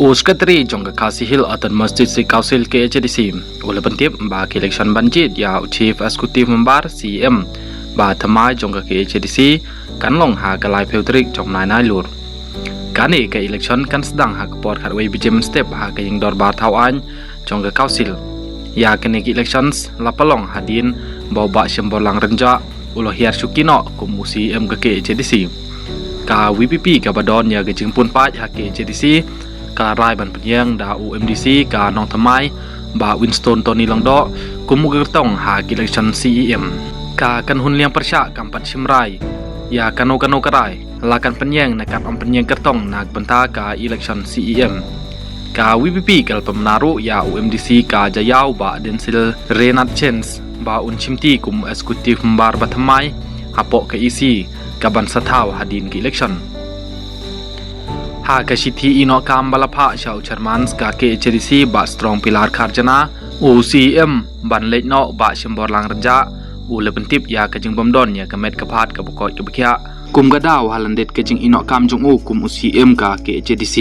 Sekretari jongga Khasi Hill atan Masjid Si Council ke HDC ule pentip ba ke election banjit ya Chief Executive Member CM ba thamai jongga ke HDC kan long ha kalai peutrik jong nai lur kani ke election kan sedang ha kapor kharwei bijem step ha ke ying dor bar thawan jongga council ya kene ke elections lapalong hadin bau ba sembolang renja ulo hiar sukino kum CM ke HDC ka WPP ka badon ya ke jingpun pat ha ke HDC ka rai ban penyang da UMDC ka nong thamai ba Winston Tony Longdo kumu gertong ha election CEM ka kan hun liang persya kampat simrai ya kano karai lakan penyang nakat om penyang kertong nak benta ka election CEM ka WPP kal pemenaru ya UMDC ka jayau ba densil Renat Chance ba unchimti kum eksekutif membar bathamai hapok ke isi ka ban sathaw hadin ke election ha ka sithi ino kam balapha shau charmans ka ke HDC ba strong pilar kharjana UCM ban leino ba simbor lang renja ule pentip ya ka jing bomdon ya ka met ka phat ka bokot ka bkhya kum gadaw halandet ka jing ino kam jong kum UCM ka ke HDC